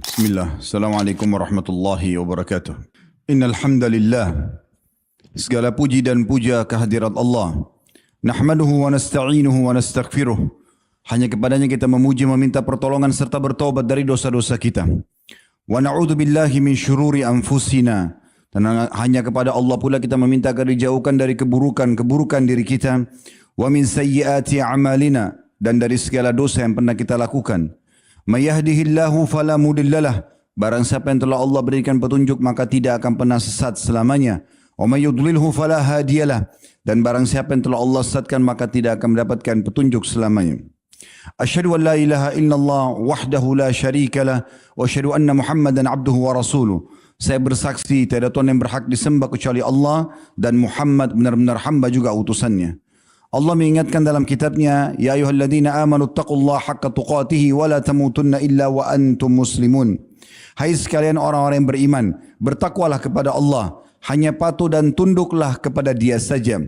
Bismillah. Assalamualaikum warahmatullahi wabarakatuh. Innal hamdalillah. Segala puji dan puja kehadirat Allah. Nahmaduhu wa nasta'inuhu wa nastaghfiruh. Hanya kepadanya kita memuji, meminta pertolongan serta bertaubat dari dosa-dosa kita. Wa na'udzu billahi min syururi anfusina. Dan hanya kepada Allah pula kita meminta agar dijauhkan dari keburukan diri kita. Wa min sayyiati a'malina. Dan dari segala dosa yang pernah kita lakukan. May yahdihillahu fala mudhillalah. Barang siapa yang telah Allah berikan petunjuk maka tidak akan pernah sesat selamanya. Wa may yudlilhu fala hadiyalah. Dan barang siapa yang telah Allah sesatkan maka tidak akan mendapatkan petunjuk selamanya. Asyhadu an la ilaha illallah wahdahu la syarikalah wa asyhadu anna Muhammadan abduhu wa rasuluh. Saya bersaksi tiada Tuhan yang berhak disembah kecuali Allah dan Muhammad benar-benar hamba juga utusannya. Allah mengingatkan dalam kitabnya, Ya ayuhalladzina amanu taqullaha haqqa tuqatihi wa la tamutunna illa wa antum muslimun. Hai sekalian orang-orang yang beriman, bertakwalah kepada Allah, hanya patuh dan tunduklah kepada Dia saja.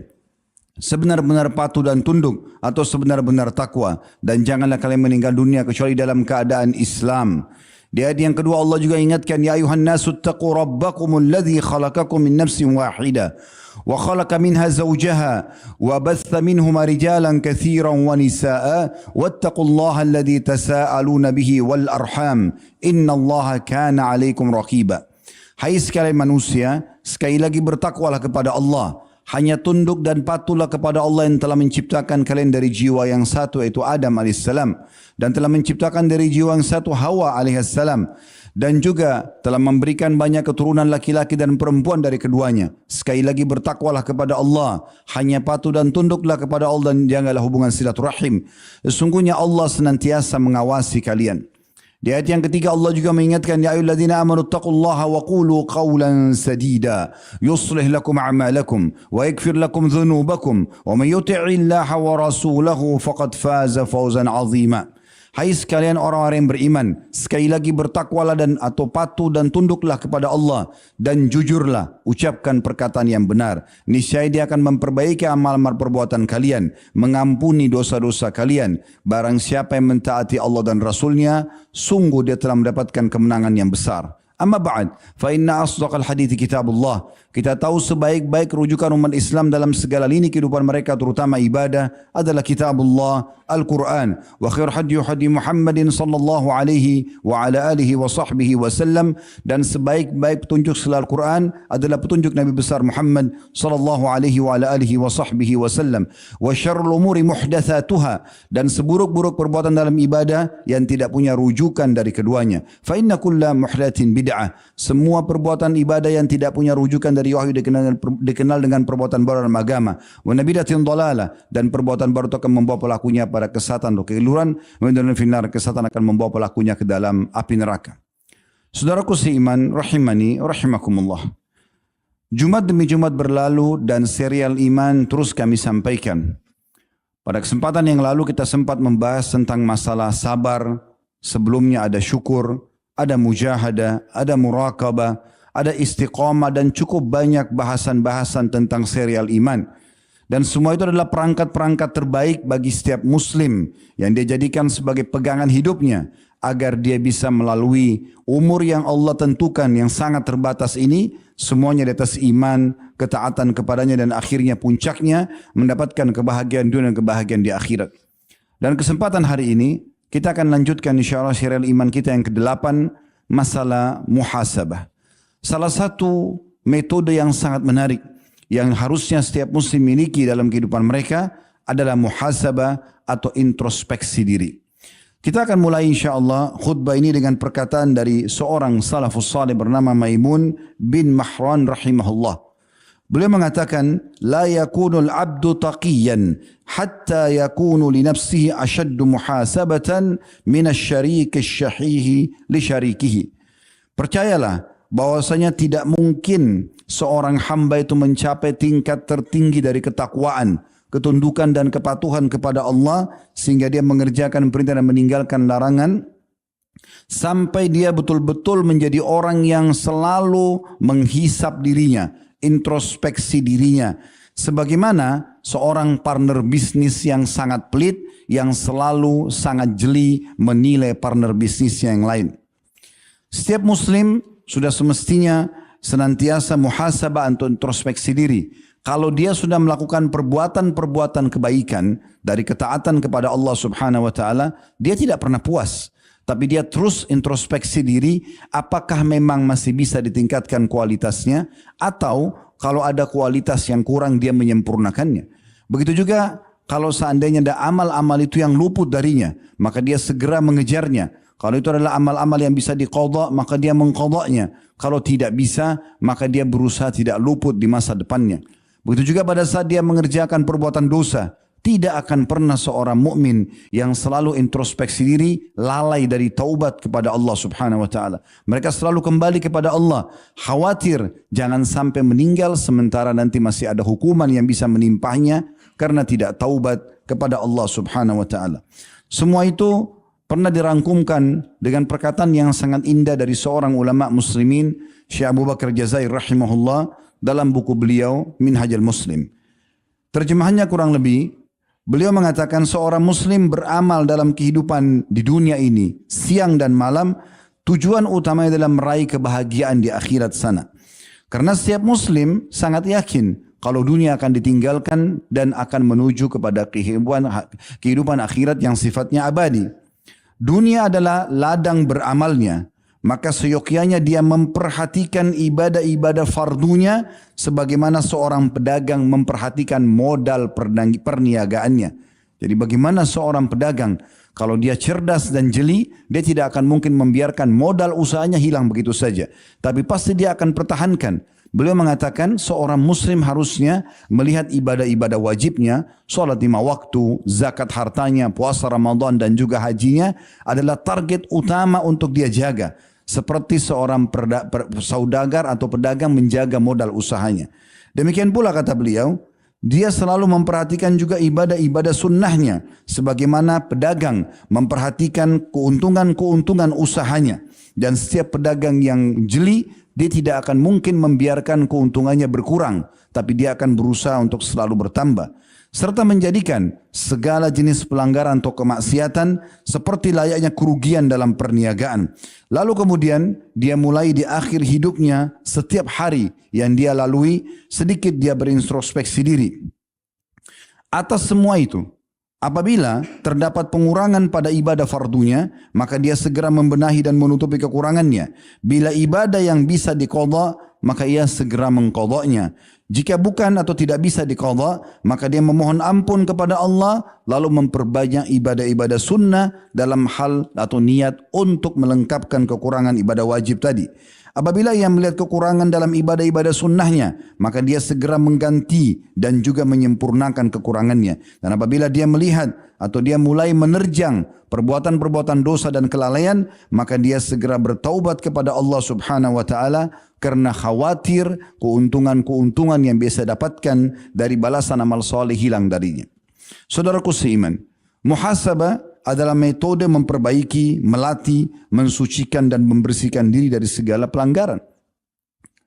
Sebenar-benar patuh dan tunduk atau sebenar-benar takwa, dan janganlah kalian meninggal dunia kecuali dalam keadaan Islam. Di ayat yang kedua Allah juga ingatkan, Ya ayuhan nasu taqu rabbakumul ladzi khalaqakum min nafsin wahidah wa khalaqa minha zawjaha wa batha minhuma rijalan katsiran wa nisaa wattaqullaha alladzi tasaaluna bihi wal arham innallaha kana 'alaikum raqiba. Hai sekalian manusia, sekali lagi bertakwalah kepada Allah. Hanya tunduk dan patuhlah kepada Allah yang telah menciptakan kalian dari jiwa yang satu, yaitu Adam AS, dan telah menciptakan dari jiwa yang satu Hawa AS, dan juga telah memberikan banyak keturunan laki-laki dan perempuan dari keduanya. Sekali lagi bertakwalah kepada Allah, hanya patuh dan tunduklah kepada Allah dan jagalah hubungan silaturahim. Sesungguhnya Allah senantiasa mengawasi kalian. Di ayat yang ketiga Allah juga mengingatkan, Ya ayyuhalladzina amanu taqullaha wa qulu qawlan sadida yuslih lakum a'malakum wa yaghfir lakum dhunubakum wa may yuti'illaha wa rasulahu faqad faza fawzan 'azima. Hai sekalian orang-orang yang beriman, sekali lagi bertakwalah dan atau patuh dan tunduklah kepada Allah dan jujurlah, ucapkan perkataan yang benar. Niscaya Dia akan memperbaiki amal-amal perbuatan kalian, mengampuni dosa-dosa kalian. Barang siapa yang mentaati Allah dan Rasulnya, sungguh dia telah mendapatkan kemenangan yang besar. Amma ba'd, fa inna asdaqal hadithi kitabullah. Kita tahu sebaik-baik rujukan umat Islam dalam segala lini kehidupan mereka, terutama ibadah, adalah kitabullah, Al-Quran. Wa khair hadi Muhammadin sallallahu alaihi wa ala alihi wa sahbihi wa sallam. Dan sebaik-baik petunjuk selain Al-Quran adalah petunjuk Nabi besar Muhammad sallallahu alaihi wa ala alihi wa sahbihi wa sallam. Wa syarrul umuri muhdathatuha. Dan seburuk-buruk perbuatan dalam ibadah yang tidak punya rujukan dari keduanya. Fa inna kulla muhdathin bid'ah. Semua perbuatan ibadah yang tidak punya rujukan dari wahyu dikenal dengan perbuatan baru dalam agama. Wa nabidatin dalalah, dan perbuatan baru itu akan membawa pelakunya pada kesesatan atau kekeliruan. Dan finar, kesesatan akan membawa pelakunya ke dalam api neraka. Saudaraku seiman, rahimani, rahimakumullah. Jumat demi Jumat berlalu dan serial iman terus kami sampaikan. Pada kesempatan yang lalu kita sempat membahas tentang masalah sabar. Sebelumnya ada syukur, ada mujahadah, ada muraqabah, ada istiqamah, dan cukup banyak bahasan-bahasan tentang serial iman. Dan semua itu adalah perangkat-perangkat terbaik bagi setiap muslim yang dia jadikan sebagai pegangan hidupnya agar dia bisa melalui umur yang Allah tentukan yang sangat terbatas ini, semuanya di atas iman, ketaatan kepadanya, dan akhirnya puncaknya mendapatkan kebahagiaan dunia dan kebahagiaan di akhirat. Dan kesempatan hari ini kita akan lanjutkan insyaAllah serial iman kita yang ke-8, masalah muhasabah. Salah satu metode yang sangat menarik yang harusnya setiap muslim miliki dalam kehidupan mereka adalah muhasabah atau introspeksi diri. Kita akan mulai insyaAllah khutbah ini dengan perkataan dari seorang salafus salih bernama Maimun bin Mahran rahimahullah. Beliau mengatakan, La yakunul abdu taqiyan hatta yakunu li nafsihi ashaddu muhasabatan minasyariq asyahihi li syarikihi. Percayalah bahwasanya tidak mungkin seorang hamba itu mencapai tingkat tertinggi dari ketakwaan, ketundukan dan kepatuhan kepada Allah sehingga dia mengerjakan perintah dan meninggalkan larangan sampai dia betul-betul menjadi orang yang selalu menghisap dirinya, introspeksi dirinya, sebagaimana seorang partner bisnis yang sangat pelit yang selalu sangat jeli menilai partner bisnisnya yang lain. Setiap muslim sudah semestinya senantiasa muhasabah untuk introspeksi diri. Kalau dia sudah melakukan perbuatan-perbuatan kebaikan dari ketaatan kepada Allah Subhanahu wa taala, dia tidak pernah puas. Tapi dia terus introspeksi diri, apakah memang masih bisa ditingkatkan kualitasnya, atau kalau ada kualitas yang kurang dia menyempurnakannya. Begitu juga kalau seandainya ada amal-amal itu yang luput darinya, maka dia segera mengejarnya. Kalau itu adalah amal-amal yang bisa diqadha, maka dia mengqadhanya. Kalau tidak bisa, maka dia berusaha tidak luput di masa depannya. Begitu juga pada saat dia mengerjakan perbuatan dosa, tidak akan pernah seorang mukmin yang selalu introspeksi diri lalai dari taubat kepada Allah Subhanahu wa taala. Mereka selalu kembali kepada Allah, khawatir jangan sampai meninggal sementara nanti masih ada hukuman yang bisa menimpahnya karena tidak taubat kepada Allah Subhanahu wa taala. Semua itu pernah dirangkumkan dengan perkataan yang sangat indah dari seorang ulama muslimin, Syekh Abu Bakar Jazair rahimahullah, dalam buku beliau Minhajul Muslim. Terjemahannya kurang lebih, beliau mengatakan seorang muslim beramal dalam kehidupan di dunia ini siang dan malam, tujuan utamanya adalah meraih kebahagiaan di akhirat sana. Karena setiap muslim sangat yakin kalau dunia akan ditinggalkan dan akan menuju kepada kehidupan akhirat yang sifatnya abadi. Dunia adalah ladang beramalnya, maka seyogyanya dia memperhatikan ibadah-ibadah fardunya sebagaimana seorang pedagang memperhatikan modal perniagaannya. Jadi bagaimana seorang pedagang, kalau dia cerdas dan jeli, dia tidak akan mungkin membiarkan modal usahanya hilang begitu saja. Tapi pasti dia akan pertahankan. Beliau mengatakan seorang muslim harusnya melihat ibadah-ibadah wajibnya, sholat 5 waktu, zakat hartanya, puasa Ramadan dan juga hajinya adalah target utama untuk dia jaga. Seperti seorang saudagar atau pedagang menjaga modal usahanya. Demikian pula kata beliau, dia selalu memperhatikan juga ibadah-ibadah sunnahnya. Sebagaimana pedagang memperhatikan keuntungan-keuntungan usahanya. Dan setiap pedagang yang jeli, dia tidak akan mungkin membiarkan keuntungannya berkurang, tapi dia akan berusaha untuk selalu bertambah. Serta menjadikan segala jenis pelanggaran atau kemaksiatan seperti layaknya kerugian dalam perniagaan. Lalu kemudian dia mulai di akhir hidupnya, setiap hari yang dia lalui, sedikit dia berintrospeksi diri. Atas semua itu, apabila terdapat pengurangan pada ibadah fardunya, maka dia segera membenahi dan menutupi kekurangannya. Bila ibadah yang bisa diqadha, maka ia segera mengqadhanya. Jika bukan atau tidak bisa diqadha, maka dia memohon ampun kepada Allah, lalu memperbanyak ibadah-ibadah sunnah dalam hal atau niat untuk melengkapkan kekurangan ibadah wajib tadi. Apabila ia melihat kekurangan dalam ibadah-ibadah sunnahnya, maka dia segera mengganti dan juga menyempurnakan kekurangannya. Dan apabila dia melihat atau dia mulai menerjang perbuatan-perbuatan dosa dan kelalaian, maka dia segera bertaubat kepada Allah Subhanahu wa taala karena khawatir keuntungan-keuntungan yang biasa dapatkan dari balasan amal soleh hilang darinya. Saudaraku seiman, muhasabah adalah metode memperbaiki, melatih, mensucikan dan membersihkan diri dari segala pelanggaran.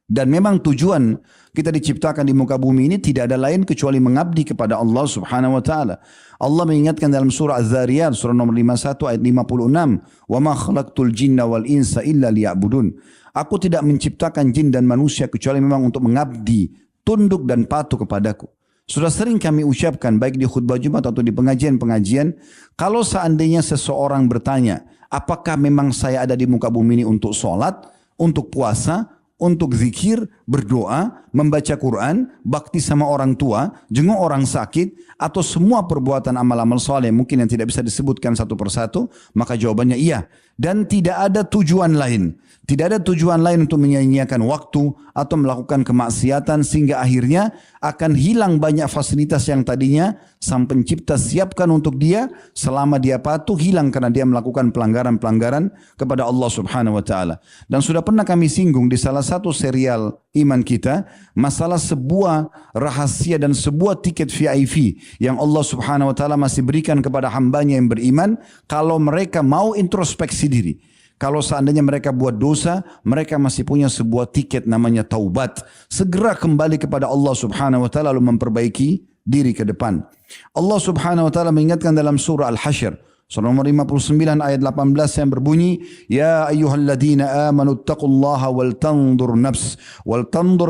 Dan memang tujuan kita diciptakan di muka bumi ini tidak ada lain kecuali mengabdi kepada Allah Subhanahu wa taala. Allah mengingatkan dalam surah Az-Zariyat surah nomor 51 ayat 56, "Wa ma khalaqtul jinna wal insa illa liya'budun." Aku tidak menciptakan jin dan manusia kecuali memang untuk mengabdi, tunduk dan patuh kepadaku. Sudah sering kami ucapkan baik di khutbah Jumat atau di pengajian-pengajian, kalau seandainya seseorang bertanya, apakah memang saya ada di muka bumi ini untuk sholat, untuk puasa, untuk zikir, berdoa, membaca Quran, bakti sama orang tua, jenguk orang sakit, atau semua perbuatan amal-amal soleh mungkin yang tidak bisa disebutkan satu persatu, maka jawabannya iya. Dan tidak ada tujuan lain. Tidak ada tujuan lain untuk menyia-nyiakan waktu atau melakukan kemaksiatan sehingga akhirnya akan hilang banyak fasilitas yang tadinya Sang Pencipta siapkan untuk dia selama dia patuh, hilang karena dia melakukan pelanggaran-pelanggaran kepada Allah Subhanahu wa taala. Dan sudah pernah kami singgung di salah satu serial iman kita masalah sebuah rahasia dan sebuah tiket VIP yang Allah Subhanahu wa taala masih berikan kepada hambanya yang beriman kalau mereka mau introspeksi diri. Kalau seandainya mereka buat dosa, mereka masih punya sebuah tiket namanya taubat. Segera kembali kepada Allah Subhanahu wa taala lalu memperbaiki diri ke depan. Allah Subhanahu wa taala mengingatkan dalam surah Al-Hasyr, Surah nomor 59 ayat 18 yang berbunyi, Ya ayyuhalladzina amanu taqullaha wal tandur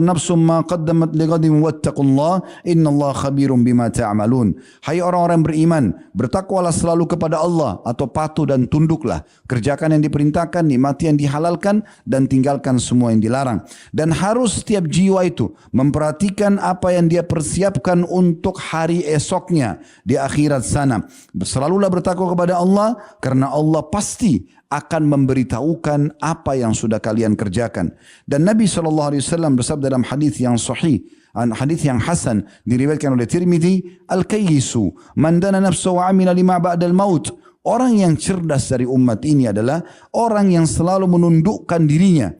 nafsum ma qaddamat lighadin wattaqullaha innallaha khabirum bima ta'malun. Hai orang-orang beriman, bertakwalah selalu kepada Allah atau patuh dan tunduklah. Kerjakan yang diperintahkan, nikmati yang dihalalkan dan tinggalkan semua yang dilarang. Dan harus setiap jiwa itu memperhatikan apa yang dia persiapkan untuk hari esoknya di akhirat sana. Selalulah bertakwa kepada Allah karena Allah pasti akan memberitahukan apa yang sudah kalian kerjakan. Dan Nabi SAW bersabda dalam hadis yang sahih, hadis yang hasan diriwayatkan oleh Tirmidzi, al-kayyisu man dana nafsahu wa amila lima ba'dal maut. Orang yang cerdas dari umat ini adalah orang yang selalu menundukkan dirinya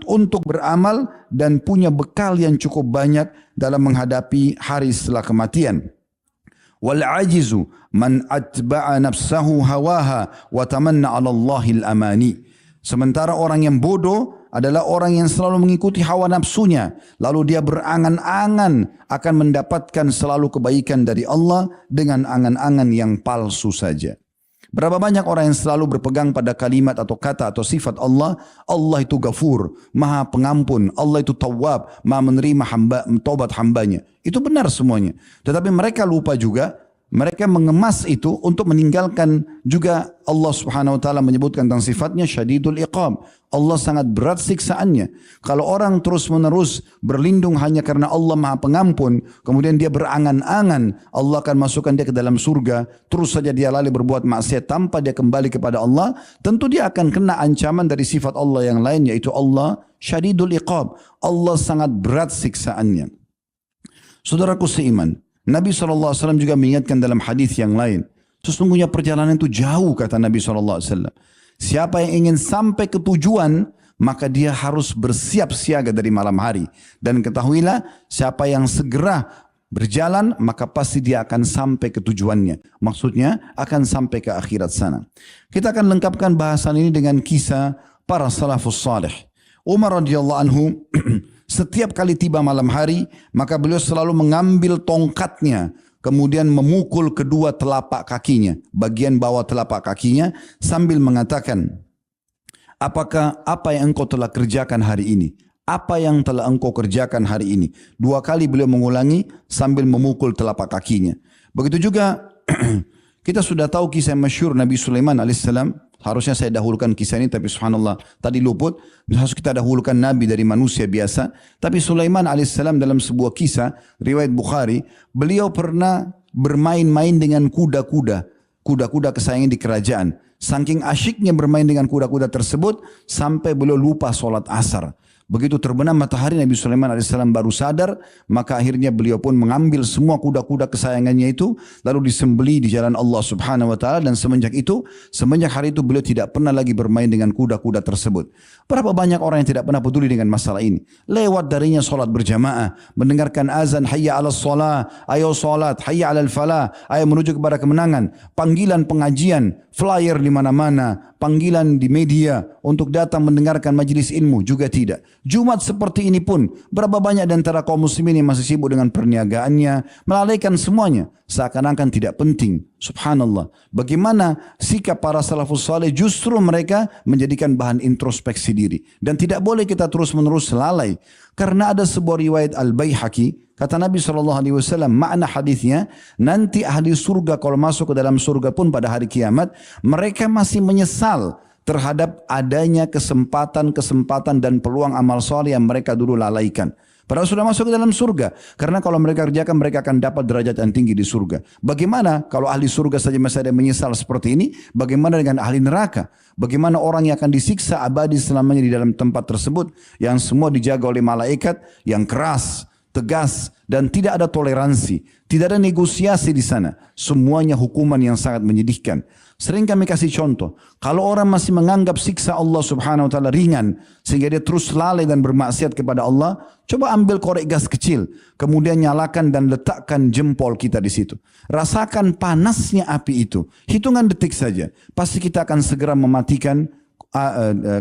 untuk beramal dan punya bekal yang cukup banyak dalam menghadapi hari setelah kematian. Wal ajizu man atba'a nafsahu hawaha wa tamanna 'ala Allahil amani. Sementara orang yang bodoh adalah orang yang selalu mengikuti hawa nafsunya, lalu dia berangan-angan akan mendapatkan selalu kebaikan dari Allah dengan angan-angan yang palsu saja. Berapa banyak orang yang selalu berpegang pada kalimat atau kata atau sifat Allah. Allah itu Ghafur, Maha Pengampun. Allah itu Tawwab, Maha menerima taubat hambanya. Itu benar semuanya. Tetapi mereka lupa juga, mereka mengemas itu untuk meninggalkan juga Allah Subhanahu wa taala menyebutkan tentang sifatnya syadidul iqab. Allah sangat berat siksaannya. Kalau orang terus-menerus berlindung hanya karena Allah Maha Pengampun, kemudian dia berangan-angan Allah akan masukkan dia ke dalam surga, terus saja dia lalai berbuat maksiat tanpa dia kembali kepada Allah, tentu dia akan kena ancaman dari sifat Allah yang lain, yaitu Allah syadidul iqab. Allah sangat berat siksaannya. Saudaraku seiman, Nabi SAW juga mengingatkan dalam hadis yang lain, sesungguhnya perjalanan itu jauh, kata Nabi SAW. Siapa yang ingin sampai ke tujuan, maka dia harus bersiap siaga dari malam hari. Dan ketahuilah, siapa yang segera berjalan, maka pasti dia akan sampai ke tujuannya. Maksudnya akan sampai ke akhirat sana. Kita akan lengkapkan bahasan ini dengan kisah para salafus salih. Umar radhiyallahu anhu setiap kali tiba malam hari, maka beliau selalu mengambil tongkatnya, kemudian memukul kedua telapak kakinya, bagian bawah telapak kakinya, sambil mengatakan, apakah apa yang engkau telah kerjakan hari ini? Apa yang telah engkau kerjakan hari ini? Dua kali beliau mengulangi sambil memukul telapak kakinya. Begitu juga kita sudah tahu kisah masyhur Nabi Sulaiman alaihissalam. Harusnya saya dahulukan kisah ini, tapi subhanallah tadi luput. Harus kita dahulukan Nabi dari manusia biasa. Tapi Sulaiman alaihissalam dalam sebuah kisah riwayat Bukhari, beliau pernah bermain-main dengan kuda-kuda kesayangan di kerajaan. Saking asyiknya bermain dengan kuda-kuda tersebut sampai beliau lupa sholat asar. Begitu terbenam matahari, Nabi Sulaiman alaihissalam baru sadar, maka akhirnya beliau pun mengambil semua kuda-kuda kesayangannya itu lalu disembelih di jalan Allah Subhanahu wa taala, dan semenjak hari itu beliau tidak pernah lagi bermain dengan kuda-kuda tersebut. Berapa banyak orang yang tidak pernah peduli dengan masalah ini. Lewat darinya salat berjamaah, mendengarkan azan hayya 'alas shalah, ayo salat, hayya 'alal falah, ayo menuju kepada kemenangan, panggilan pengajian, flyer di mana-mana, panggilan di media untuk datang mendengarkan majelis ilmu juga tidak. Jumat seperti ini pun berapa banyak di antara kaum muslimin yang masih sibuk dengan perniagaannya, melalaikan semuanya, seakan-akan tidak penting. Subhanallah. Bagaimana sikap para salafus saleh, justru mereka menjadikan bahan introspeksi diri. Dan tidak boleh kita terus-menerus lalai. Karena ada sebuah riwayat Al-Baihaqi, kata Nabi SAW, makna hadisnya, nanti ahli surga kalau masuk ke dalam surga pun pada hari kiamat, mereka masih menyesal terhadap adanya kesempatan dan peluang amal soleh yang mereka dulu lalaikan. Padahal sudah masuk ke dalam surga. Karena kalau mereka kerjakan, mereka akan dapat derajat yang tinggi di surga. Bagaimana kalau ahli surga saja masih ada yang menyesal seperti ini? Bagaimana dengan ahli neraka? Bagaimana orang yang akan disiksa abadi selamanya di dalam tempat tersebut, yang semua dijaga oleh malaikat yang keras, tegas, dan tidak ada toleransi, tidak ada negosiasi di sana. Semuanya hukuman yang sangat menyedihkan. Sering kami kasih contoh, kalau orang masih menganggap siksa Allah Subhanahu wa taala ringan sehingga dia terus lalai dan bermaksiat kepada Allah, coba ambil korek gas kecil, kemudian nyalakan dan letakkan jempol kita di situ. Rasakan panasnya api itu. Hitungan detik saja, pasti kita akan segera mematikan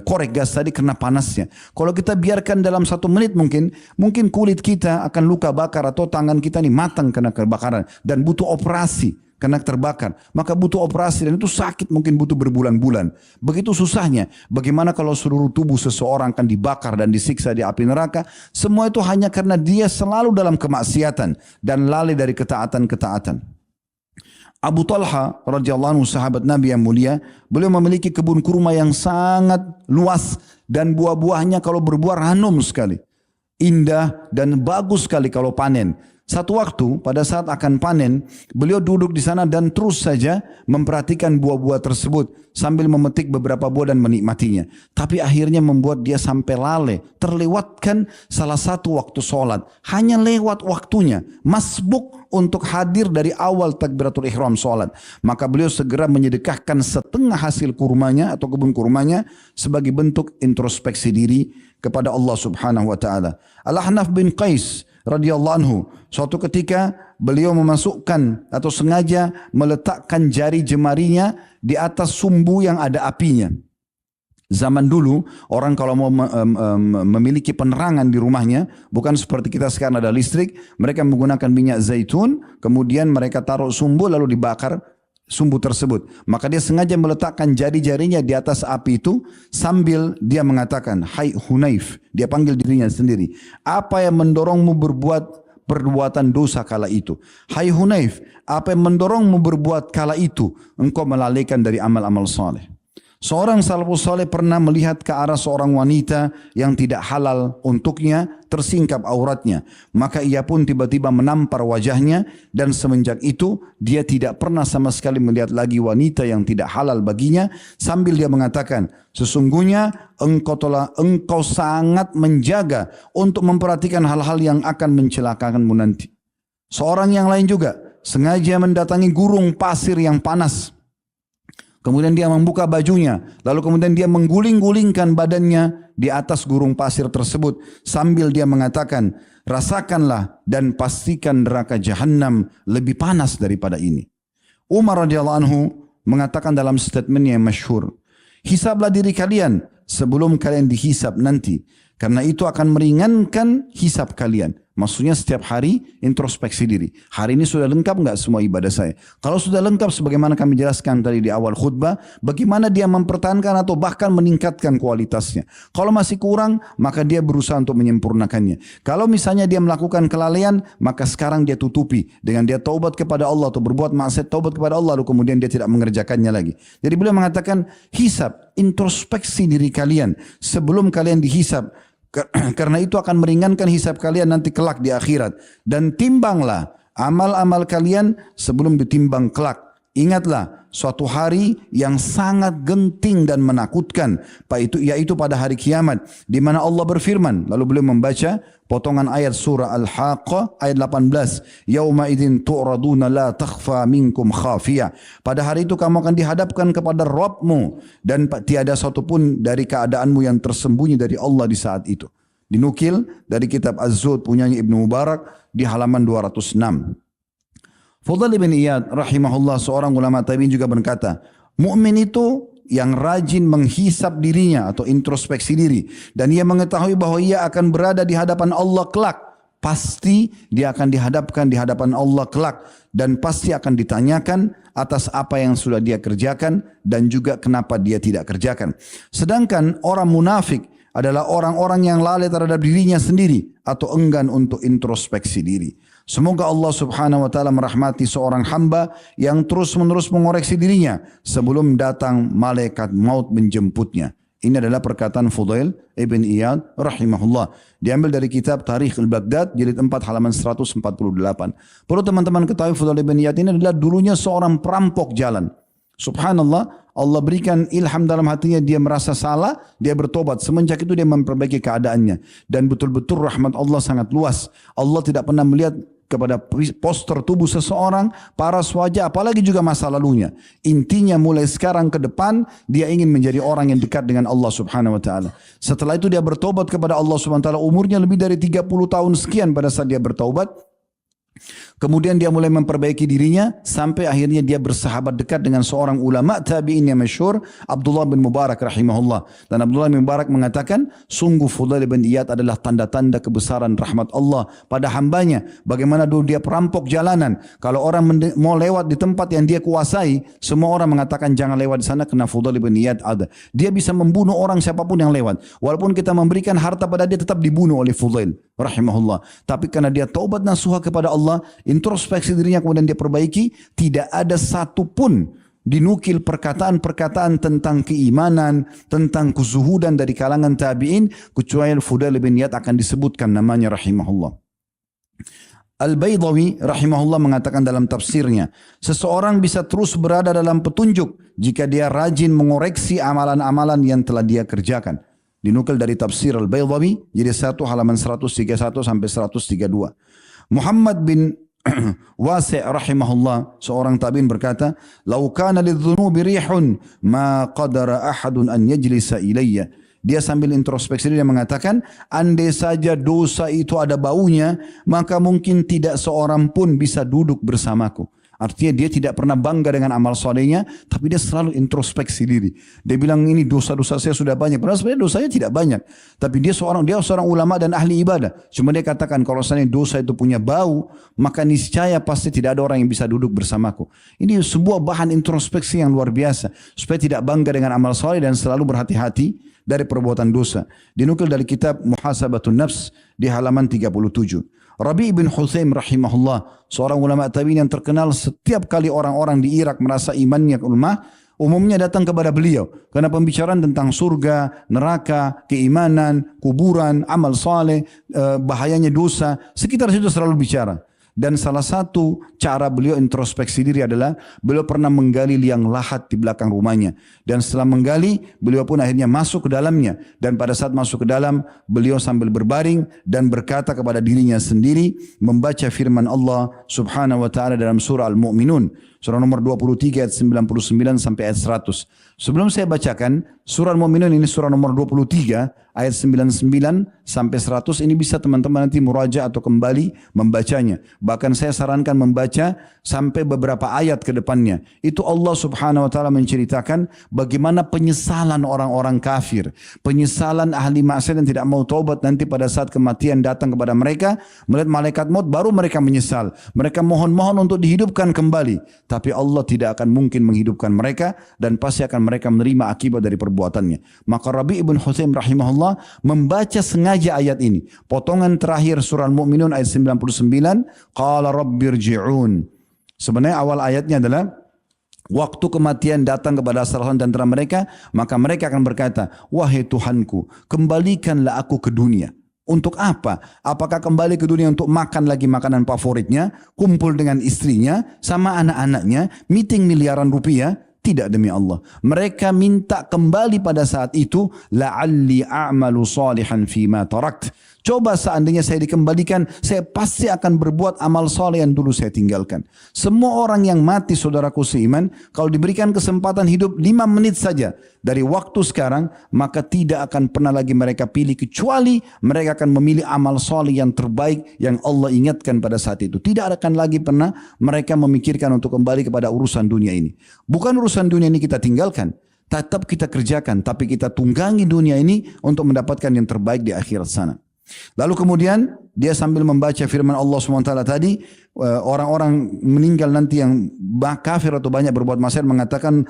korek gas tadi karena panasnya. Kalau kita biarkan dalam 1 menit, mungkin kulit kita akan luka bakar atau tangan kita ini matang karena kebakaran dan butuh operasi. karena terbakar. Maka butuh operasi dan itu sakit mungkin butuh berbulan-bulan. Begitu susahnya. Bagaimana kalau seluruh tubuh seseorang akan dibakar dan disiksa di api neraka. Semua itu hanya karena dia selalu dalam kemaksiatan dan lalai dari ketaatan-ketaatan. Abu Talha radhiyallahu anhu sahabat Nabi yang mulia, beliau memiliki kebun kurma yang sangat luas dan buah-buahnya kalau berbuah ranum sekali. Indah dan bagus sekali kalau panen. Satu waktu pada saat akan panen, beliau duduk di sana dan terus saja memperhatikan buah-buah tersebut sambil memetik beberapa buah dan menikmatinya. Tapi akhirnya membuat dia sampai lalai, terlewatkan salah satu waktu sholat. Hanya lewat waktunya, masbuk untuk hadir dari awal takbiratul ihram sholat. Maka beliau segera menyedekahkan setengah hasil kurmanya atau kebun kurmanya sebagai bentuk introspeksi diri kepada Allah Subhanahu wa taala. Al-Ahnaf bin Qais radhiyallahu anhu, suatu ketika beliau memasukkan atau sengaja meletakkan jari jemarinya di atas sumbu yang ada apinya. Zaman dulu orang kalau mau memiliki penerangan di rumahnya, bukan seperti kita sekarang ada listrik, mereka menggunakan minyak zaitun, kemudian mereka taruh sumbu lalu dibakar sumbu tersebut. Maka dia sengaja meletakkan jari-jarinya di atas api itu sambil dia mengatakan, "Hai Hunaif," dia panggil dirinya sendiri. "Apa yang mendorongmu berbuat perbuatan dosa kala itu? Hai Hunaif, apa yang mendorongmu berbuat kala itu? Engkau melalaikan dari amal-amal saleh." Seorang salafus saleh pernah melihat ke arah seorang wanita yang tidak halal untuknya, tersingkap auratnya. Maka ia pun tiba-tiba menampar wajahnya dan semenjak itu dia tidak pernah sama sekali melihat lagi wanita yang tidak halal baginya sambil dia mengatakan, "Sesungguhnya engkau sangat menjaga untuk memperhatikan hal-hal yang akan mencelakakanmu nanti." Seorang yang lain juga sengaja mendatangi gurun pasir yang panas. Kemudian dia membuka bajunya, lalu kemudian dia mengguling-gulingkan badannya di atas gurun pasir tersebut sambil dia mengatakan, "Rasakanlah dan pastikan neraka jahanam lebih panas daripada ini." Umar radhiyallahu anhu mengatakan dalam statementnya yang masyhur, "Hisablah diri kalian sebelum kalian dihisab nanti, karena itu akan meringankan hisab kalian." Maksudnya setiap hari introspeksi diri. Hari ini sudah lengkap enggak semua ibadah saya? Kalau sudah lengkap sebagaimana kami jelaskan tadi di awal khutbah, bagaimana dia mempertahankan atau bahkan meningkatkan kualitasnya. Kalau masih kurang, maka dia berusaha untuk menyempurnakannya. Kalau misalnya dia melakukan kelalaian, maka sekarang dia tutupi dengan dia taubat kepada Allah atau berbuat maksiat taubat kepada Allah lalu kemudian dia tidak mengerjakannya lagi. Jadi beliau mengatakan, hisab, introspeksi diri kalian sebelum kalian dihisab. Karena itu akan meringankan hisab kalian nanti kelak di akhirat. Dan timbanglah amal-amal kalian sebelum ditimbang kelak. Ingatlah suatu hari yang sangat genting dan menakutkan, yaitu pada hari kiamat, di mana Allah berfirman. Lalu beliau membaca potongan ayat surah Al-Haqqah ayat 18. Yauma idzin tu'raduna la takhfa minkum khafiyah. Pada hari itu kamu akan dihadapkan kepada Rabbmu dan tiada satupun dari keadaanmu yang tersembunyi dari Allah di saat itu. Dinukil dari kitab Az-Zuhd punyanya Ibnu Mubarak di halaman 206. Fudail bin Iyad rahimahullah seorang ulama tabi'in juga berkata, mukmin itu yang rajin menghisap dirinya atau introspeksi diri dan ia mengetahui bahwa ia akan berada di hadapan Allah kelak. Pasti dia akan dihadapkan di hadapan Allah kelak dan pasti akan ditanyakan atas apa yang sudah dia kerjakan dan juga kenapa dia tidak kerjakan. Sedangkan orang munafik adalah orang-orang yang lalai terhadap dirinya sendiri atau enggan untuk introspeksi diri. Semoga Allah subhanahu wa ta'ala merahmati seorang hamba yang terus-menerus mengoreksi dirinya sebelum datang malaikat maut menjemputnya. Ini adalah perkataan Fudail ibn Iyad rahimahullah. Diambil dari kitab Tarikh al-Baghdad jilid 4 halaman 148. Perlu teman-teman ketahui Fudail ibn Iyad ini adalah dulunya seorang perampok jalan. Subhanallah, Allah berikan ilham dalam hatinya, dia merasa salah, dia bertobat. Semenjak itu dia memperbaiki keadaannya. Dan betul-betul rahmat Allah sangat luas. Allah tidak pernah melihat kepada poster tubuh seseorang, paras wajah, apalagi juga masa lalunya. Intinya mulai sekarang ke depan, dia ingin menjadi orang yang dekat dengan Allah subhanahu wa ta'ala. Setelah itu dia bertobat kepada Allah subhanahu wa ta'ala, umurnya lebih dari 30 tahun sekian pada saat dia bertobat. Kemudian dia mulai memperbaiki dirinya sampai akhirnya dia bersahabat dekat dengan seorang ulama tabi'in yang masyhur, Abdullah bin Mubarak rahimahullah. Dan Abdullah bin Mubarak mengatakan, sungguh Fudail bin Iyad adalah tanda-tanda kebesaran rahmat Allah pada hambanya. Bagaimana dulu dia perampok jalanan. Kalau orang mau lewat di tempat yang dia kuasai, semua orang mengatakan jangan lewat di sana karena Fudail bin Iyad ada. Dia bisa membunuh orang siapapun yang lewat. Walaupun kita memberikan harta pada dia, tetap dibunuh oleh Fudail rahimahullah. Tapi karena dia taubat nasuha kepada Allah, introspeksi dirinya kemudian dia perbaiki, tidak ada satupun dinukil perkataan-perkataan tentang keimanan, tentang kezuhudan dari kalangan tabi'in, kecuali Fudail bin Iyad akan disebutkan namanya rahimahullah. Al-Baydawi rahimahullah mengatakan dalam tafsirnya, seseorang bisa terus berada dalam petunjuk jika dia rajin mengoreksi amalan-amalan yang telah dia kerjakan. Dinukil dari tafsir Al-Baydawi, jadi 1 halaman 131 sampai 132. Muhammad bin Wasi' rahimahullah, seorang tabi'in berkata, "Lau kana lidzunubi rihun ma qadara ahadun an yajlisa ilayya." Dia sambil introspeksi dia mengatakan, andai saja dosa itu ada baunya, maka mungkin tidak seorang pun bisa duduk bersamaku. Artinya dia tidak pernah bangga dengan amal solehnya, tapi dia selalu introspeksi diri. Dia bilang ini dosa-dosa saya sudah banyak. Padahal sebenarnya dosanya tidak banyak. Tapi dia seorang ulama dan ahli ibadah. Cuma dia katakan kalau seandainya dosa itu punya bau, maka niscaya pasti tidak ada orang yang bisa duduk bersamaku. Ini sebuah bahan introspeksi yang luar biasa. Supaya tidak bangga dengan amal soleh dan selalu berhati-hati dari perbuatan dosa. Dinukil dari kitab Muhasabatun Nafs di halaman 37. Rabi' bin Hutsaim rahimahullah, seorang ulama tabi'in yang terkenal, setiap kali orang-orang di Irak merasa imannya lemah, umumnya datang kepada beliau karena pembicaraan tentang surga, neraka, keimanan, kuburan, amal saleh, bahayanya dosa, sekitar situ selalu bicara. Dan salah satu cara beliau introspeksi diri adalah beliau pernah menggali liang lahat di belakang rumahnya. Dan setelah menggali, beliau pun akhirnya masuk ke dalamnya. Dan pada saat masuk ke dalam, beliau sambil berbaring dan berkata kepada dirinya sendiri, membaca firman Allah subhanahu wa ta'ala dalam surah Al-Mu'minun. Surah nomor 23 ayat 99 sampai ayat 100. Sebelum saya bacakan, surah Al-Mu'minun ini surah nomor 23 ayat 99 sampai 100. Ini bisa teman-teman nanti muraja atau kembali membacanya. Bahkan saya sarankan membaca sampai beberapa ayat ke depannya. Itu Allah subhanahu wa ta'ala menceritakan bagaimana penyesalan orang-orang kafir. Penyesalan ahli maksiat yang tidak mau taubat nanti pada saat kematian datang kepada mereka. Melihat malaikat maut baru mereka menyesal. Mereka mohon-mohon untuk dihidupkan kembali. Tapi Allah tidak akan mungkin menghidupkan mereka dan pasti akan mereka menerima akibat dari perbuatannya. Maka Rabi' ibn Hutsaim rahimahullah membaca sengaja ayat ini. Potongan terakhir surah Al-Mu'minun ayat 99. Qala rabbirji'un. Sebenarnya awal ayatnya adalah waktu kematian datang kepada salah satu di antara mereka, maka mereka akan berkata, wahai Tuhanku, kembalikanlah aku ke dunia. Untuk apa? Apakah kembali ke dunia untuk makan lagi makanan favoritnya, kumpul dengan istrinya, sama anak-anaknya, meeting miliaran rupiah? Tidak, demi Allah. Mereka minta kembali pada saat itu, la'alli a'malu salihan fima tarakt. Coba seandainya saya dikembalikan, saya pasti akan berbuat amal soleh yang dulu saya tinggalkan. Semua orang yang mati, saudaraku seiman, kalau diberikan kesempatan hidup 5 menit saja dari waktu sekarang, maka tidak akan pernah lagi mereka pilih, kecuali mereka akan memilih amal soleh yang terbaik yang Allah ingatkan pada saat itu. Tidak akan lagi pernah mereka memikirkan untuk kembali kepada urusan dunia ini. Bukan urusan dunia ini kita tinggalkan, tetap kita kerjakan, tapi kita tunggangi dunia ini untuk mendapatkan yang terbaik di akhirat sana. Lalu kemudian dia sambil membaca firman Allah SWT tadi, orang-orang meninggal nanti yang kafir atau banyak berbuat maksiat mengatakan,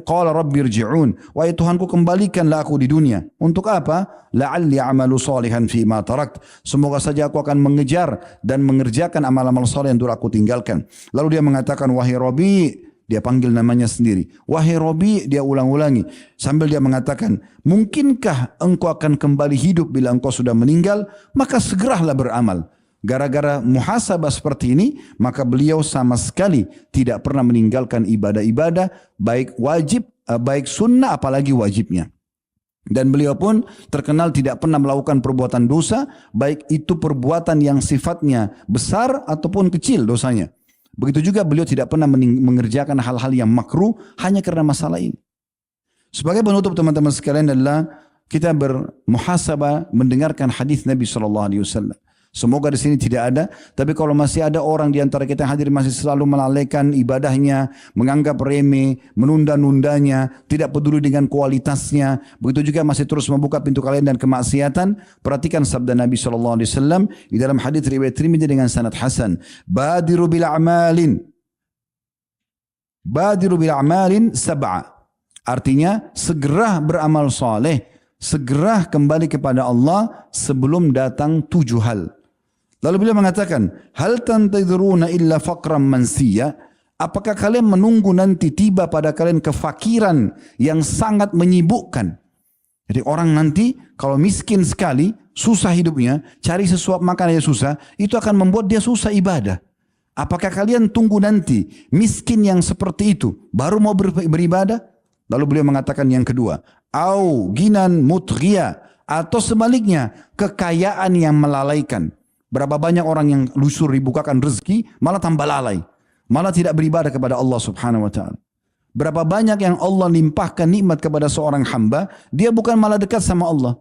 qala rabbirji'un, wahai Tuhanku kembalikanlah aku di dunia. Untuk apa? La'alli a'malu salihan fi ma tarakt. Semoga saja aku akan mengejar dan mengerjakan amal-amal saleh yang dulu aku tinggalkan. Lalu dia mengatakan, wahai Rabbi, dia panggil namanya sendiri. Wahai Robi, dia ulang-ulangi. Sambil dia mengatakan, mungkinkah engkau akan kembali hidup bila engkau sudah meninggal? Maka segeralah beramal. Gara-gara muhasabah seperti ini, maka beliau sama sekali tidak pernah meninggalkan ibadah-ibadah, baik wajib, baik sunnah, apalagi wajibnya. Dan beliau pun terkenal tidak pernah melakukan perbuatan dosa, baik itu perbuatan yang sifatnya besar ataupun kecil dosanya. Begitu juga beliau tidak pernah mengerjakan hal-hal yang makruh hanya karena masalah ini. Sebagai penutup teman-teman sekalian adalah kita bermuhasabah mendengarkan hadis Nabi SAW. Semoga di sini tidak ada. Tapi kalau masih ada orang di antara kita yang hadir masih selalu melalaikan ibadahnya, menganggap remeh, menunda-nundanya, tidak peduli dengan kualitasnya, begitu juga masih terus membuka pintu kalian dan kemaksiatan, perhatikan sabda Nabi SAW di dalam hadis riwayat Tirmidzi dengan sanad hasan. Badiru bil a'malin sab'a. Artinya segera beramal saleh, segera kembali kepada Allah sebelum datang 7 hal. Lalu beliau mengatakan, hal tantadhuruna illa faqran mansiya? Apakah kalian menunggu nanti tiba pada kalian kefakiran yang sangat menyibukkan? Jadi orang nanti kalau miskin sekali, susah hidupnya, cari sesuap makan aja susah, itu akan membuat dia susah ibadah. Apakah kalian tunggu nanti miskin yang seperti itu baru mau beribadah? Lalu beliau mengatakan yang kedua, au ginan mutghiya, atau sebaliknya kekayaan yang melalaikan. Berapa banyak orang yang lusur dibukakan rezeki malah tambah lalai, malah tidak beribadah kepada Allah Subhanahu wa taala. Berapa banyak yang Allah limpahkan nikmat kepada seorang hamba, dia bukan malah dekat sama Allah.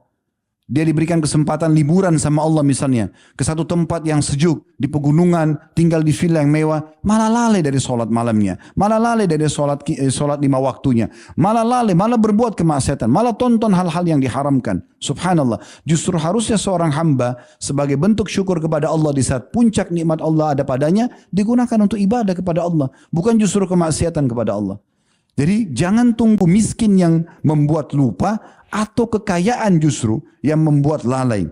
Dia diberikan kesempatan liburan sama Allah misalnya, ke satu tempat yang sejuk, di pegunungan, tinggal di villa yang mewah, malah lalai dari sholat malamnya, malah lalai dari sholat 5 waktunya, malah lalai, malah berbuat kemaksiatan, malah tonton hal-hal yang diharamkan. Subhanallah, justru harusnya seorang hamba sebagai bentuk syukur kepada Allah di saat puncak nikmat Allah ada padanya, digunakan untuk ibadah kepada Allah, bukan justru kemaksiatan kepada Allah. Jadi jangan tunggu miskin yang membuat lupa atau kekayaan justru yang membuat lalai.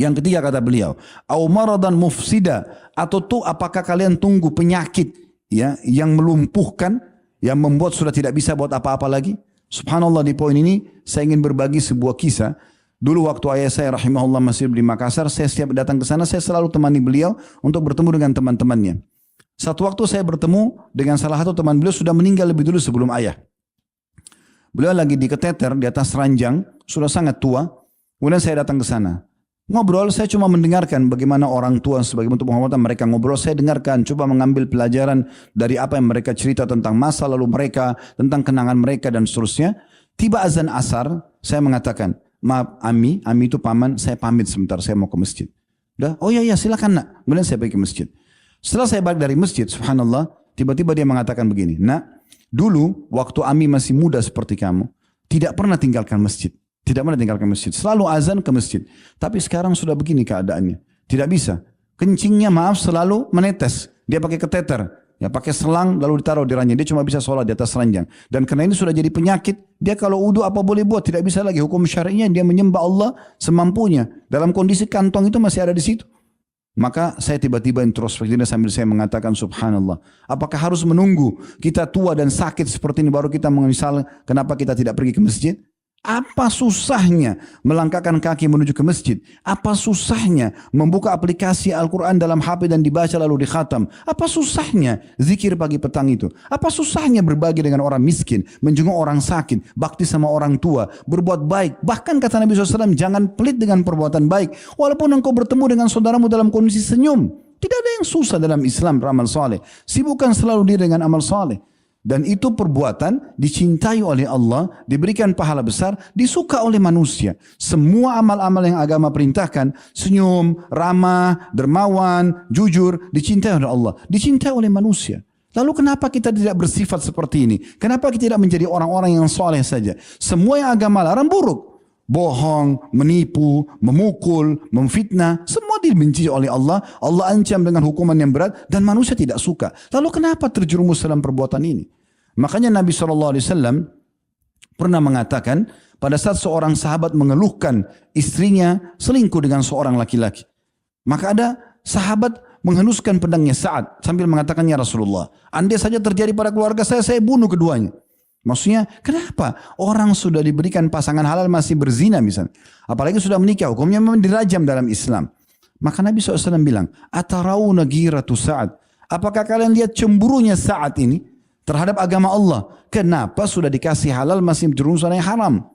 Yang ketiga kata beliau, au maradan mufsida, atau apakah kalian tunggu penyakit ya yang melumpuhkan, yang membuat sudah tidak bisa buat apa-apa lagi? Subhanallah, di poin ini saya ingin berbagi sebuah kisah. Dulu waktu ayah saya rahimahullah masih di Makassar, saya setiap datang ke sana saya selalu temani beliau untuk bertemu dengan teman-temannya. Satu waktu saya bertemu dengan salah satu teman beliau sudah meninggal lebih dulu sebelum ayah. Beliau lagi diketeter di atas ranjang, sudah sangat tua. Kemudian saya datang ke sana. Ngobrol, saya cuma mendengarkan bagaimana orang tua sebagai bentuk penghormatan mereka ngobrol. Saya dengarkan, coba mengambil pelajaran dari apa yang mereka cerita tentang masa lalu mereka, tentang kenangan mereka dan seterusnya. Tiba azan asar, saya mengatakan, maaf Ami itu paman, saya pamit sebentar, saya mau ke masjid. Udah, oh iya silakan nak. Kemudian saya pergi ke masjid. Setelah saya balik dari masjid, subhanallah, tiba-tiba dia mengatakan begini, nak, dulu waktu Ami masih muda seperti kamu, tidak pernah tinggalkan masjid. Tidak pernah tinggalkan masjid. Selalu azan ke masjid. Tapi sekarang sudah begini keadaannya. Tidak bisa. Kencingnya maaf selalu menetes. Dia pakai kateter. Ya, pakai selang lalu ditaruh di ranjang. Dia cuma bisa sholat di atas ranjang. Dan karena ini sudah jadi penyakit, dia kalau wudu apa boleh buat. Tidak bisa lagi. Hukum syar'inya dia menyembah Allah semampunya. Dalam kondisi kantong itu masih ada di situ. Maka saya tiba-tiba introspeksi sambil saya mengatakan subhanallah. Apakah harus menunggu kita tua dan sakit seperti ini baru kita mengisal kenapa kita tidak pergi ke masjid? Apa susahnya melangkahkan kaki menuju ke masjid? Apa susahnya membuka aplikasi Al-Quran dalam HP dan dibaca lalu dikhatam? Apa susahnya zikir pagi petang itu? Apa susahnya berbagi dengan orang miskin, menjenguk orang sakit, bakti sama orang tua, berbuat baik? Bahkan kata Nabi SAW, jangan pelit dengan perbuatan baik. Walaupun engkau bertemu dengan saudaramu dalam kondisi senyum. Tidak ada yang susah dalam Islam beramal saleh. Sibukkan selalu diri dengan amal saleh. Dan itu perbuatan dicintai oleh Allah, diberikan pahala besar, disuka oleh manusia. Semua amal-amal yang agama perintahkan, senyum, ramah, dermawan, jujur, dicintai oleh Allah, dicintai oleh manusia. Lalu kenapa kita tidak bersifat seperti ini? Kenapa kita tidak menjadi orang-orang yang soleh saja? Semua yang agama larang buruk. Bohong, menipu, memukul, memfitnah, semua dibenci oleh Allah. Allah ancam dengan hukuman yang berat dan manusia tidak suka. Lalu kenapa terjerumus dalam perbuatan ini? Makanya Nabi SAW pernah mengatakan pada saat seorang sahabat mengeluhkan istrinya selingkuh dengan seorang laki-laki. Maka ada sahabat menghenuskan pedangnya Sa'ad sambil mengatakan, ya Rasulullah, andai saja terjadi pada keluarga saya bunuh keduanya. Maksudnya kenapa orang sudah diberikan pasangan halal masih berzina misalnya. Apalagi sudah menikah, hukumnya memang dirajam dalam Islam. Maka Nabi SAW bilang, Atarawna ghiratu Sa'ad. Apakah kalian lihat cemburunya Sa'ad ini terhadap agama Allah? Kenapa sudah dikasih halal masih berjerumus yang haram?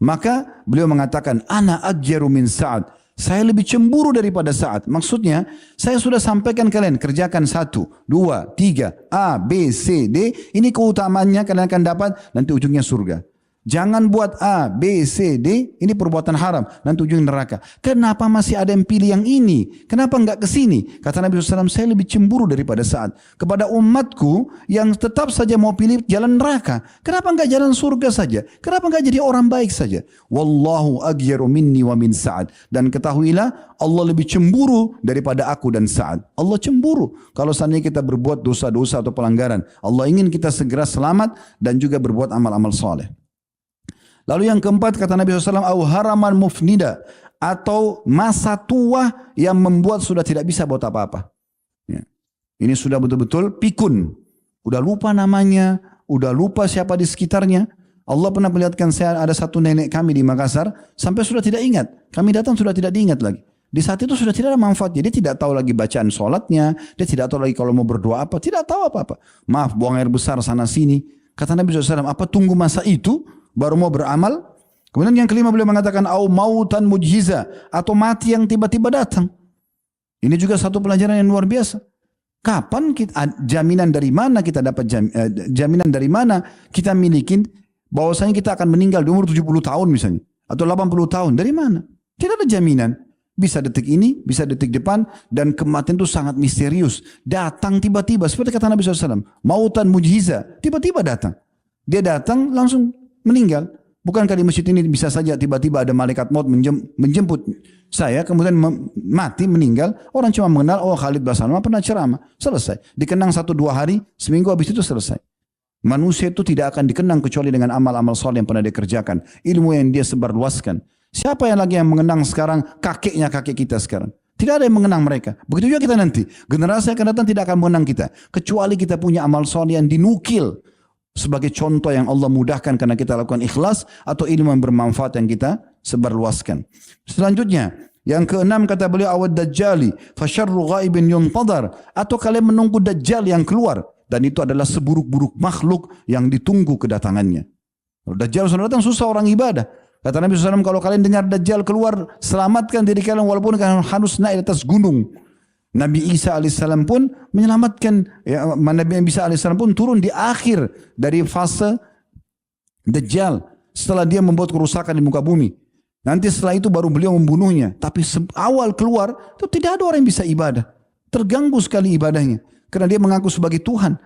Maka beliau mengatakan, Ana agjaru min Sa'ad. Saya lebih cemburu daripada Sa'ad. Maksudnya, saya sudah sampaikan kalian, kerjakan 1, 2, 3, A, B, C, D. Ini keutamaannya kalian akan dapat, nanti ujungnya surga. Jangan buat A, B, C, D, ini perbuatan haram, nanti ujung neraka. Kenapa masih ada yang pilih yang ini? Kenapa enggak ke sini? Kata Nabi SAW, saya lebih cemburu daripada Sa'ad. Kepada umatku yang tetap saja mau pilih jalan neraka. Kenapa enggak jalan surga saja? Kenapa enggak jadi orang baik saja? Wallahu aghyaru minni wa min Sa'ad. Dan ketahuilah, Allah lebih cemburu daripada aku dan Sa'ad. Allah cemburu kalau seandainya kita berbuat dosa-dosa atau pelanggaran. Allah ingin kita segera selamat dan juga berbuat amal-amal soleh. Lalu yang keempat kata Nabi SAW, au haraman mufnida, atau masa tua yang membuat sudah tidak bisa buat apa-apa. Ya. Ini sudah betul-betul pikun. Udah lupa namanya, udah lupa siapa di sekitarnya. Allah pernah perlihatkan saya ada satu nenek kami di Makassar, sampai sudah tidak ingat. Kami datang sudah tidak diingat lagi. Di saat itu sudah tidak ada manfaatnya. Dia tidak tahu lagi bacaan sholatnya, dia tidak tahu lagi kalau mau berdoa apa, tidak tahu apa-apa. Maaf, buang air besar sana sini. Kata Nabi SAW, apa tunggu masa itu baru mau beramal? Kemudian yang kelima beliau mengatakan au mautan mujhiza, atau mati yang tiba-tiba datang. Ini juga satu pelajaran yang luar biasa. Kapan kita, jaminan dari mana kita dapat jaminan dari mana kita miliki bahwasanya kita akan meninggal di umur 70 tahun misalnya atau 80 tahun? Dari mana? Tidak ada jaminan. Bisa detik ini, bisa detik depan, dan kematian itu sangat misterius. Datang tiba-tiba, seperti kata Nabi SAW, mautan mujhiza, tiba-tiba datang. Dia datang langsung meninggal. Bukankah di masjid ini bisa saja tiba-tiba ada malaikat maut menjemput saya, kemudian mati, meninggal. Orang cuma mengenal, oh Khalid Basalamah pernah ceramah. Selesai. Dikenang 1-2 hari, seminggu habis itu selesai. Manusia itu tidak akan dikenang kecuali dengan amal-amal soleh yang pernah dia kerjakan. Ilmu yang dia sebarluaskan. Siapa yang lagi yang mengenang sekarang kakeknya kakek kita sekarang? Tidak ada yang mengenang mereka. Begitu juga kita nanti. Generasi yang akan datang tidak akan mengenang kita. Kecuali kita punya amal soleh yang dinukil. Sebagai contoh yang Allah mudahkan karena kita lakukan ikhlas, atau ilmu yang bermanfaat yang kita sebarluaskan. Selanjutnya, yang keenam kata beliau, awad dajjali fasyarru ghaibin yuntadar, atau kalian menunggu dajjal yang keluar, dan itu adalah seburuk-buruk makhluk yang ditunggu kedatangannya. Kalau dajjal sudah datang susah orang ibadah. Kata Nabi SAW, kalau kalian dengar dajjal keluar, selamatkan diri kalian walaupun kalian harus naik di atas gunung. Nabi Isa alaihissalam pun menyelamatkan, ya, Nabi Isa alaihissalam pun turun di akhir dari fase Dajjal setelah dia membuat kerusakan di muka bumi. Nanti setelah itu baru beliau membunuhnya. Tapi awal keluar itu tidak ada orang yang bisa ibadah. Terganggu sekali ibadahnya karena dia mengaku sebagai Tuhan.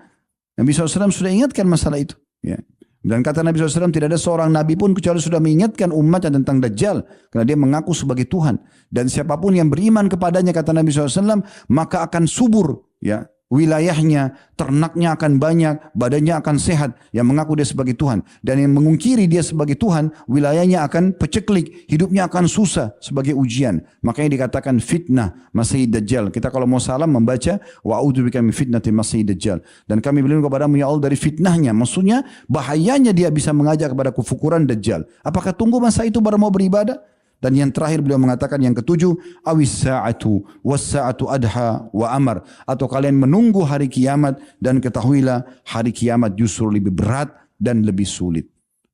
Nabi SAW sudah ingatkan masalah itu. Ya. Dan kata Nabi SAW, tidak ada seorang Nabi pun kecuali sudah mengingatkan umatnya tentang Dajjal. Karena dia mengaku sebagai Tuhan. Dan siapapun yang beriman kepadanya, kata Nabi SAW, maka akan subur, ya, wilayahnya, ternaknya akan banyak, badannya akan sehat, yang mengaku dia sebagai Tuhan. Dan yang mengungkiri dia sebagai Tuhan, wilayahnya akan peceklik, hidupnya akan susah sebagai ujian. Makanya dikatakan fitnah Masih Dajjal. Kita kalau mau salam membaca wa'udzubika min fitnati Masih Dajjal. Dan kami berlindung kepadamu ya Allah dari fitnahnya. Maksudnya bahayanya dia bisa mengajak kepada kufukuran Dajjal. Apakah tunggu masa itu baru mau beribadah? Dan yang terakhir beliau mengatakan yang ketujuh, awis sa'atu was sa'atu adha wa amar, atau kalian menunggu hari kiamat dan ketahuilah hari kiamat justru lebih berat dan lebih sulit.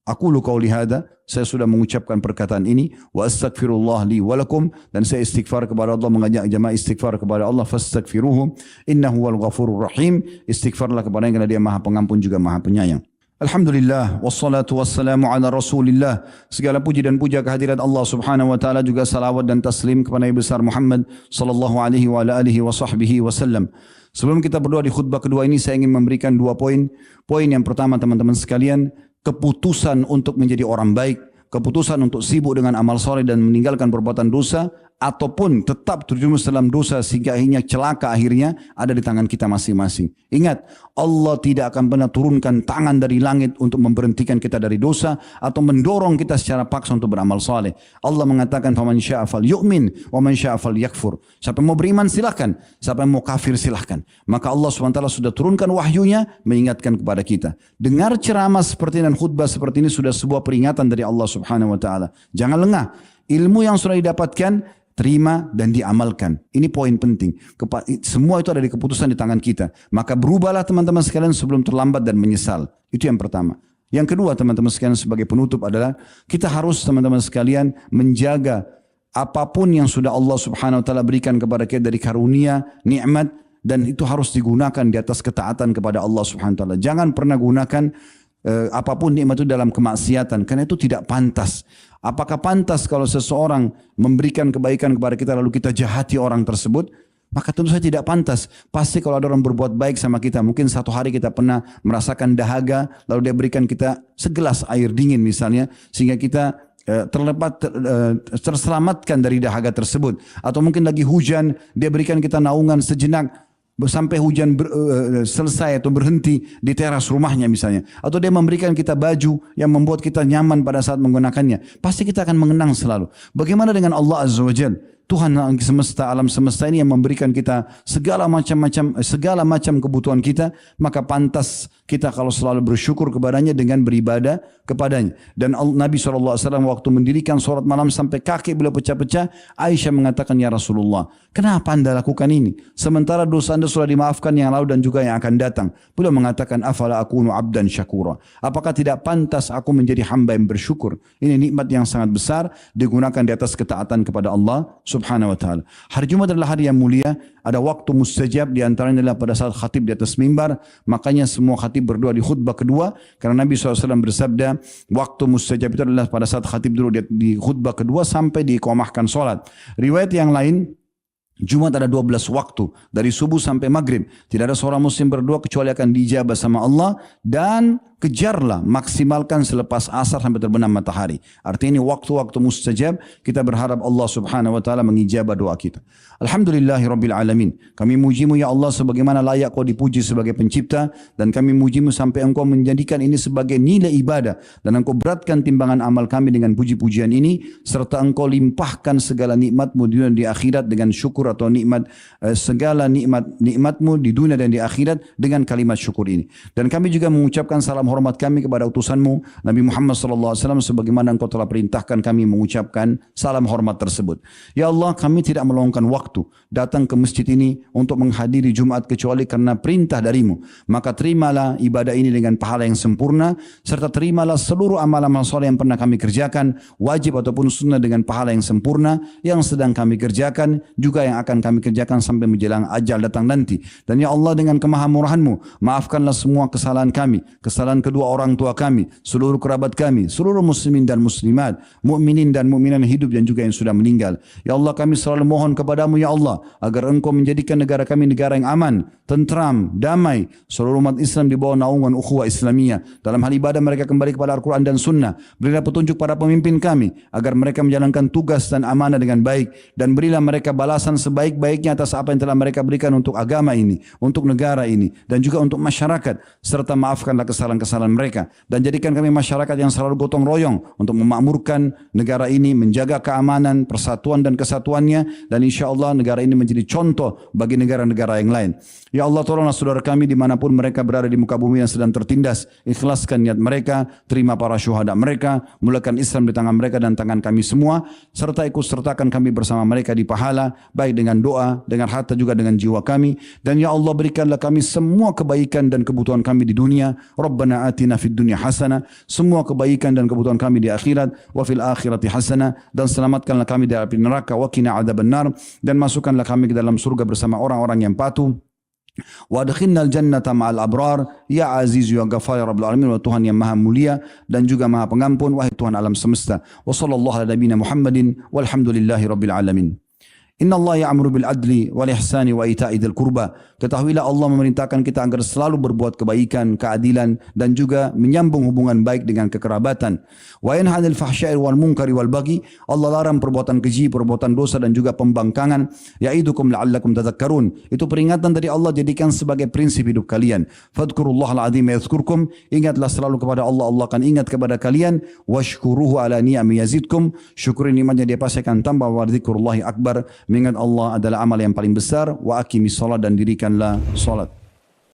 Aku qauli hadza, saya sudah mengucapkan perkataan ini, wa astaghfirullah li wa lakum, dan saya istighfar kepada Allah, mengajak jemaah istighfar kepada Allah, fastaghfiruhu innahu wal ghafurur rahim. Istighfarlah kepada Dia karena Dia Maha Pengampun juga Maha Penyayang. Alhamdulillah, wassalatu wassalamu ala rasulillah. Segala puji dan puja kehadirat Allah subhanahu wa ta'ala, juga salawat dan taslim kepada Nabi besar Muhammad sallallahu alaihi wa alihi wa sahbihi wasallam. Sebelum kita berdoa di khutbah kedua ini, saya ingin memberikan 2 poin. Poin yang pertama, teman-teman sekalian, keputusan untuk menjadi orang baik, keputusan untuk sibuk dengan amal soleh dan meninggalkan perbuatan dosa, ataupun tetap terjerumus dalam dosa sehingga akhirnya celaka, akhirnya ada di tangan kita masing-masing. Ingat, Allah tidak akan pernah turunkan tangan dari langit untuk memberhentikan kita dari dosa atau mendorong kita secara paksa untuk beramal saleh. Allah mengatakan, "Faman syaa'a falyu'min wa man syaa'a falyakfur." Siapa yang mau beriman silahkan, siapa yang mau kafir silahkan. Maka Allah SWT sudah turunkan wahyunya mengingatkan kepada kita. Dengar ceramah seperti ini dan khutbah seperti ini sudah sebuah peringatan dari Allah Subhanahu wa taala. Jangan lengah. Ilmu yang sudah didapatkan, terima dan diamalkan. Ini poin penting. Semua itu ada di keputusan di tangan kita. Maka berubahlah teman-teman sekalian sebelum terlambat dan menyesal. Itu yang pertama. Yang kedua, teman-teman sekalian, sebagai penutup adalah kita harus, teman-teman sekalian, menjaga apapun yang sudah Allah Subhanahu wa taala berikan kepada kita dari karunia, nikmat, dan itu harus digunakan di atas ketaatan kepada Allah Subhanahu wa taala. Jangan pernah gunakan apapun nikmat itu dalam kemaksiatan, karena itu tidak pantas. Apakah pantas kalau seseorang memberikan kebaikan kepada kita lalu kita jahati orang tersebut? Maka tentu saja tidak pantas. Pasti kalau ada orang berbuat baik sama kita, mungkin satu hari kita pernah merasakan dahaga, lalu dia berikan kita segelas air dingin misalnya, sehingga kita terselamatkan dari dahaga tersebut. Atau mungkin lagi hujan, dia berikan kita naungan sejenak, sampai hujan selesai atau berhenti di teras rumahnya misalnya. Atau dia memberikan kita baju yang membuat kita nyaman pada saat menggunakannya. Pasti kita akan mengenang selalu. Bagaimana dengan Allah Azza wa Jalla? Tuhan semesta, alam semesta ini yang memberikan kita segala macam kebutuhan kita, maka pantas kita kalau selalu bersyukur kepadanya dengan beribadah kepadanya. Dan Nabi SAW waktu mendirikan sholat malam sampai kaki beliau pecah-pecah, Aisyah mengatakan, ya Rasulullah, kenapa anda lakukan ini? Sementara dosa anda sudah dimaafkan yang lalu dan juga yang akan datang. Beliau mengatakan, afala akunu abdan syakura. Apakah tidak pantas aku menjadi hamba yang bersyukur? Ini nikmat yang sangat besar digunakan di atas ketaatan kepada Allah Subhanahu wa ta'ala. Hari Jumat adalah hari yang mulia, ada waktu mustajab, di antaranya adalah pada saat khatib di atas mimbar. Makanya semua khatib berdoa di khutbah kedua, karena Nabi SAW bersabda, waktu mustajab itu adalah pada saat khatib dulu di khutbah kedua sampai diiqamahkan solat. Riwayat yang lain, Jumat ada 12 waktu, dari subuh sampai maghrib. Tidak ada seorang muslim berdoa kecuali akan dijabah sama Allah, dan kejarlah, maksimalkan selepas asar sampai terbenam matahari. Artinya ini waktu-waktu mustajab, kita berharap Allah Subhanahu wa ta'ala mengijabah doa kita. Alhamdulillahirabbil alamin. Kami mujimu ya Allah sebagaimana layak kau dipuji sebagai pencipta, dan kami mujimu sampai engkau menjadikan ini sebagai nilai ibadah, dan engkau beratkan timbangan amal kami dengan puji-pujian ini, serta engkau limpahkan segala nikmatmu di dunia dan di akhirat dengan syukur atau nikmat, segala nikmatmu di dunia dan di akhirat dengan kalimat syukur ini. Dan kami juga mengucapkan salam hormat kami kepada utusanmu Nabi Muhammad SAW, sebagaimana engkau telah perintahkan kami mengucapkan salam hormat tersebut. Ya Allah, kami tidak meluangkan waktu datang ke masjid ini untuk menghadiri Jumat kecuali karena perintah darimu. Maka terimalah ibadah ini dengan pahala yang sempurna, serta terimalah seluruh amalan soleh yang pernah kami kerjakan, wajib ataupun sunnah, dengan pahala yang sempurna, yang sedang kami kerjakan, juga yang akan kami kerjakan sampai menjelang ajal datang nanti. Dan ya Allah, dengan kemahamurahanmu, maafkanlah semua kesalahan kami, kesalahan kedua orang tua kami, seluruh kerabat kami, seluruh muslimin dan muslimat, mukminin dan mukminat hidup dan juga yang sudah meninggal. Ya Allah, kami selalu mohon kepadamu ya Allah, agar engkau menjadikan negara kami negara yang aman, tentram, damai, seluruh umat Islam di bawah naungan ukhuwah Islamiyah. Dalam hal ibadah mereka kembali kepada Al-Quran dan Sunnah. Berilah petunjuk pada pemimpin kami, agar mereka menjalankan tugas dan amanah dengan baik, dan berilah mereka balasan sebaik-baiknya atas apa yang telah mereka berikan untuk agama ini, untuk negara ini, dan juga untuk masyarakat, serta maafkanlah kesalahan mereka, dan jadikan kami masyarakat yang selalu gotong royong untuk memakmurkan negara ini, menjaga keamanan, persatuan dan kesatuannya, dan insya Allah negara ini menjadi contoh bagi negara-negara yang lain. Ya Allah, tolonglah saudara kami dimanapun mereka berada di muka bumi yang sedang tertindas, ikhlaskan niat mereka, terima para syuhada mereka, mulakan Islam di tangan mereka dan tangan kami semua, serta ikut sertakan kami bersama mereka di pahala, baik dengan doa, dengan harta, juga dengan jiwa kami. Dan ya Allah, berikanlah kami semua kebaikan dan kebutuhan kami di dunia. Rabbana atina fid dunya hasanah, semua kebaikan dan kebutuhan kami di akhirat, wa fil akhirati hasanah, dan selamatkanlah kami dari api neraka, wa qina adzabannar, dan masukkanlah kami ke dalam surga bersama orang-orang yang patuh. Wa adkhilna al-jannata ma'al abrar, ya aziz ya ghafar ya rabbul alamin. Wa Tuhan yang maha mulia dan juga maha pengampun, wahai Tuhan alam semesta. Wa sallallahu ala nabiyina Muhammadin walhamdulillahi rabbil alamin. Inna Allah ya'muru bil adli wal ihsani wa ita'i dzil qurba. Ketahuilah Allah memerintahkan kita agar selalu berbuat kebaikan, keadilan, dan juga menyambung hubungan baik dengan kekerabatan. Wa yanha 'anil fahsya'i wal munkari wal baghi. Allah larang perbuatan keji, perbuatan dosa, dan juga pembangkangan. Ya'idukum la'allakum tadhakkarun. Itu peringatan dari Allah, jadikan sebagai prinsip hidup kalian. Fadhkurullahal 'azim yadhkurkum. Ingatlah selalu kepada Allah, Allah akan ingat kepada kalian. Washkuruhu ala ni'ami yazidkum. Syukuri nikmatnya, dia pasti akan tambah. Wa dzikrullahi akbar. Mengingat Allah adalah amal yang paling besar. Wa aqimis salat, dan dirikanlah salat.